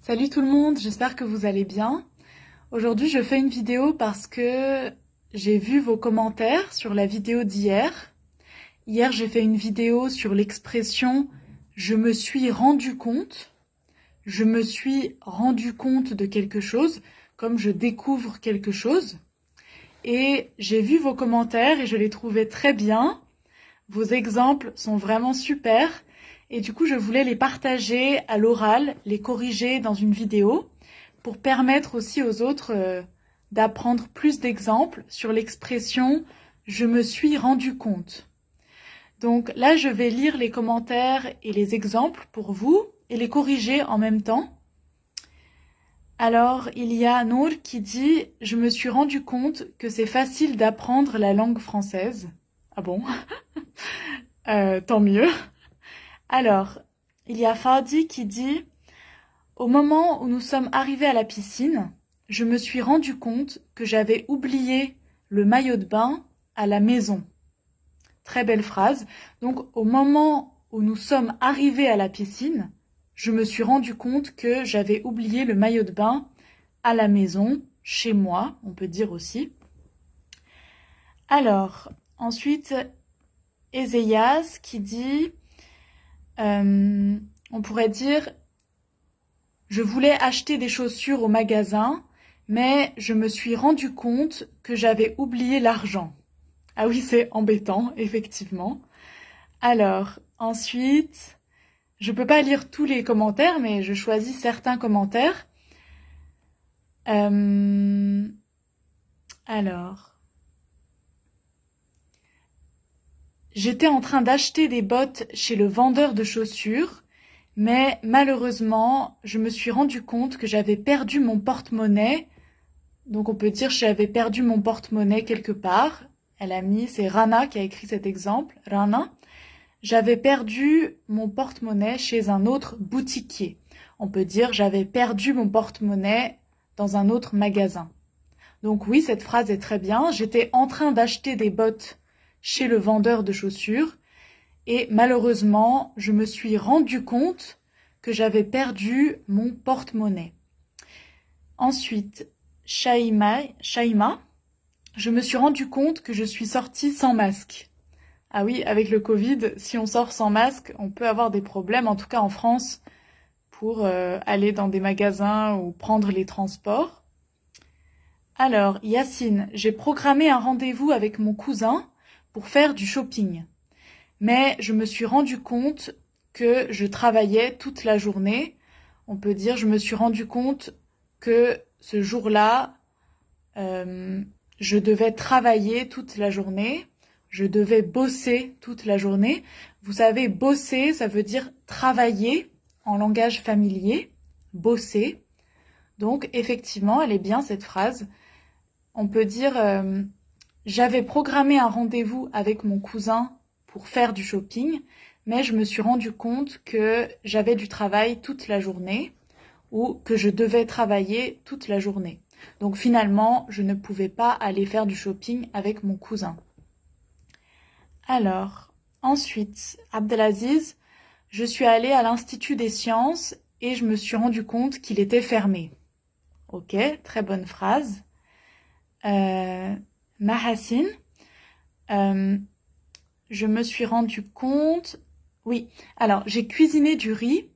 Salut tout le monde, j'espère que vous allez bien. Aujourd'hui, je fais une vidéo parce que j'ai vu vos commentaires sur la vidéo d'hier. Hier, j'ai fait une vidéo sur l'expression « je me suis rendu compte ». Je me suis rendu compte de quelque chose, comme je découvre quelque chose. Et j'ai vu vos commentaires et je les trouvais très bien. Vos exemples sont vraiment super. Et du coup, je voulais les partager à l'oral, les corriger dans une vidéo, pour permettre aussi aux autres d'apprendre plus d'exemples sur l'expression « je me suis rendu compte ». Donc là, je vais lire les commentaires et les exemples pour vous et les corriger en même temps. Alors, il y a Nour qui dit « Je me suis rendu compte que c'est facile d'apprendre la langue française ». Ah bon? Tant mieux. Alors, il y a Fadi qui dit « Au moment où nous sommes arrivés à la piscine, je me suis rendu compte que j'avais oublié le maillot de bain à la maison. » Très belle phrase. Donc, au moment où nous sommes arrivés à la piscine, je me suis rendu compte que j'avais oublié le maillot de bain à la maison, chez moi, on peut dire aussi. Alors, ensuite, Ezeias qui dit, on pourrait dire, je voulais acheter des chaussures au magasin, mais je me suis rendu compte que j'avais oublié l'argent. Ah oui, c'est embêtant, effectivement. Alors, ensuite, je peux pas lire tous les commentaires, mais je choisis certains commentaires. Alors, j'étais en train d'acheter des bottes chez le vendeur de chaussures, mais malheureusement, je me suis rendu compte que j'avais perdu mon porte-monnaie. Donc on peut dire que j'avais perdu mon porte-monnaie quelque part. Elle a mis, c'est Rana qui a écrit cet exemple, Rana. J'avais perdu mon porte-monnaie chez un autre boutiquier. On peut dire j'avais perdu mon porte-monnaie dans un autre magasin. Donc oui, cette phrase est très bien. J'étais en train d'acheter des bottes chez le vendeur de chaussures et malheureusement, je me suis rendu compte que j'avais perdu mon porte-monnaie. Ensuite, Shaima, je me suis rendu compte que je suis sortie sans masque. Ah oui, avec le Covid, si on sort sans masque, on peut avoir des problèmes, en tout cas en France, pour aller dans des magasins ou prendre les transports. Alors, Yacine, j'ai programmé un rendez-vous avec mon cousin pour faire du shopping. Mais je me suis rendu compte que je travaillais toute la journée. On peut dire, je me suis rendu compte que ce jour-là, je devais travailler toute la journée. Je devais bosser toute la journée. Vous savez, bosser, ça veut dire travailler en langage familier. Bosser. Donc, effectivement, elle est bien cette phrase. On peut dire j'avais programmé un rendez-vous avec mon cousin pour faire du shopping, mais je me suis rendu compte que j'avais du travail toute la journée ou que je devais travailler toute la journée. Donc finalement, je ne pouvais pas aller faire du shopping avec mon cousin. Alors, ensuite, Abdelaziz, je suis allée à l'Institut des sciences et je me suis rendu compte qu'il était fermé. Ok, très bonne phrase. Mahassine, je me suis rendu compte... Oui, alors j'ai cuisiné du riz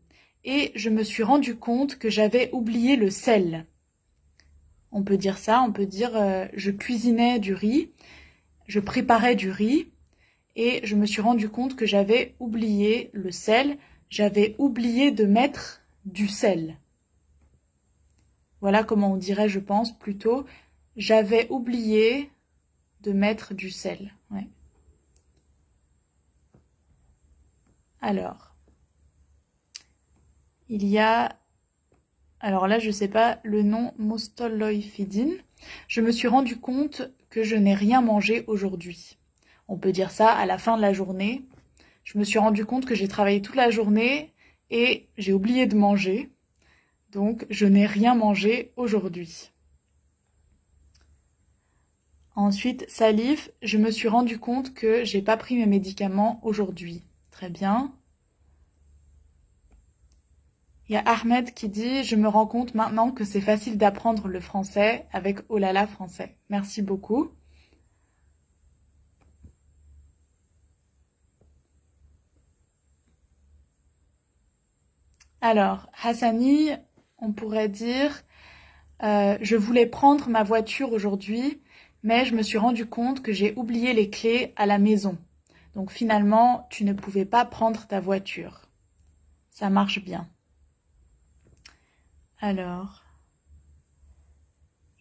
et je me suis rendu compte que j'avais oublié le sel. On peut dire ça, on peut dire je cuisinais du riz, je préparais du riz et je me suis rendu compte que j'avais oublié le sel, j'avais oublié de mettre du sel. Voilà comment on dirait, je pense, plutôt, j'avais oublié de mettre du sel. Ouais. Alors, il y a, alors là je sais pas le nom, Mostoloifidine. Je me suis rendu compte que je n'ai rien mangé aujourd'hui. On peut dire ça à la fin de la journée. Je me suis rendu compte que j'ai travaillé toute la journée et j'ai oublié de manger. Donc, je n'ai rien mangé aujourd'hui. Ensuite, Salif, je me suis rendu compte que j'ai pas pris mes médicaments aujourd'hui. Très bien. Il y a Ahmed qui dit « Je me rends compte maintenant que c'est facile d'apprendre le français avec Oh là là français ». Merci beaucoup. Alors, Hassani, on pourrait dire je voulais prendre ma voiture aujourd'hui, mais je me suis rendu compte que j'ai oublié les clés à la maison. Donc finalement, tu ne pouvais pas prendre ta voiture. Ça marche bien. Alors,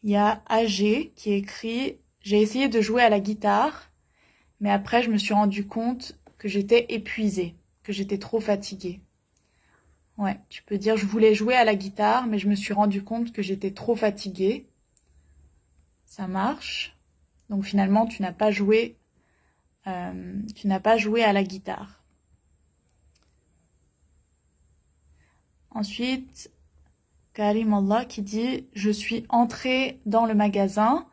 il y a AG qui écrit « J'ai essayé de jouer à la guitare, mais après je me suis rendu compte que j'étais épuisée, que j'étais trop fatiguée. » Ouais, tu peux dire « Je voulais jouer à la guitare, mais je me suis rendu compte que j'étais trop fatiguée. » Ça marche. Donc finalement, tu n'as pas joué à la guitare. Ensuite, Karim Allah qui dit « Je suis entrée dans le magasin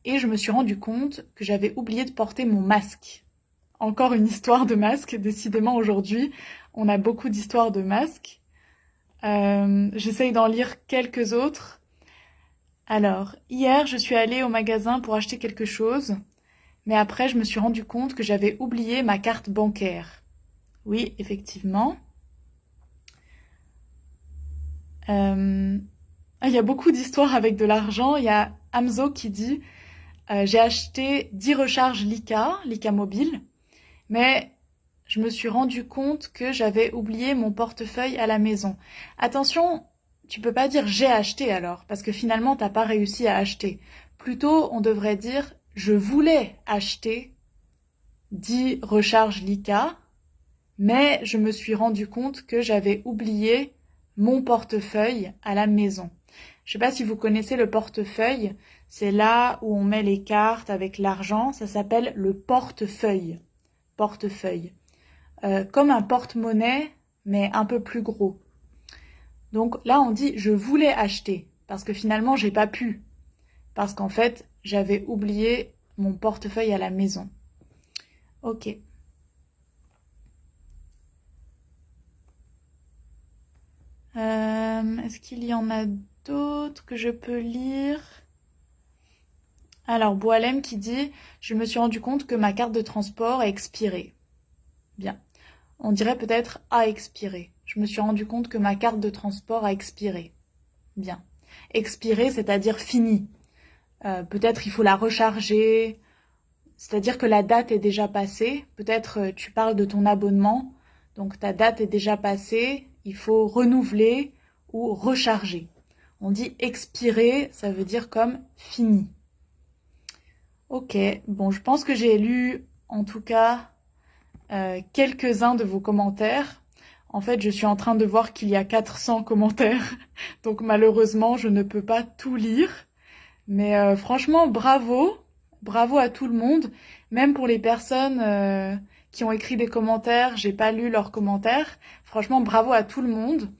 et je me suis rendu compte que j'avais oublié de porter mon masque. » Encore une histoire de masque. Décidément, aujourd'hui, on a beaucoup d'histoires de masques. J'essaye d'en lire quelques autres. Alors, hier, je suis allée au magasin pour acheter quelque chose, mais après, je me suis rendu compte que j'avais oublié ma carte bancaire. Oui, effectivement. Il y a beaucoup d'histoires avec de l'argent. Il y a Hamzo qui dit j'ai acheté 10 recharges Lika mobile, mais je me suis rendu compte que j'avais oublié mon portefeuille à la maison. Attention, tu peux pas dire j'ai acheté alors, parce que finalement t'as pas réussi à acheter. Plutôt, on devrait dire je voulais acheter 10 recharges Lika, mais je me suis rendu compte que j'avais oublié mon portefeuille à la maison. Je sais pas si vous connaissez le portefeuille, c'est là où on met les cartes avec l'argent, ça s'appelle le portefeuille. Portefeuille. Comme un porte-monnaie, mais un peu plus gros. Donc là, on dit « je voulais acheter » parce que finalement, j'ai pas pu. Parce qu'en fait, j'avais oublié mon portefeuille à la maison. Ok. Est-ce qu'il y en a d'autres que je peux lire? Alors, Boalem qui dit « Je me suis rendu compte que ma carte de transport a expiré. » Bien. On dirait peut-être « a expiré ». Je me suis rendu compte que ma carte de transport a expiré. Bien. Expiré, c'est-à-dire fini. Peut-être il faut la recharger, c'est-à-dire que la date est déjà passée. Peut-être tu parles de ton abonnement, donc ta date est déjà passée, il faut renouveler ou recharger. On dit expirer, ça veut dire comme fini. Ok, bon, je pense que j'ai lu en tout cas quelques-uns de vos commentaires. En fait, je suis en train de voir qu'il y a 400 commentaires, donc malheureusement, je ne peux pas tout lire. Mais franchement, bravo à tout le monde, même pour les personnes qui ont écrit des commentaires, j'ai pas lu leurs commentaires. Franchement, bravo à tout le monde,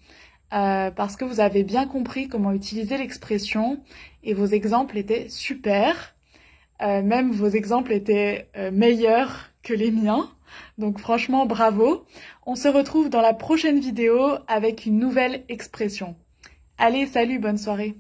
parce que vous avez bien compris comment utiliser l'expression, et vos exemples étaient super. Même vos exemples étaient meilleurs que les miens. Donc franchement, bravo. On se retrouve dans la prochaine vidéo avec une nouvelle expression. Allez, salut, bonne soirée.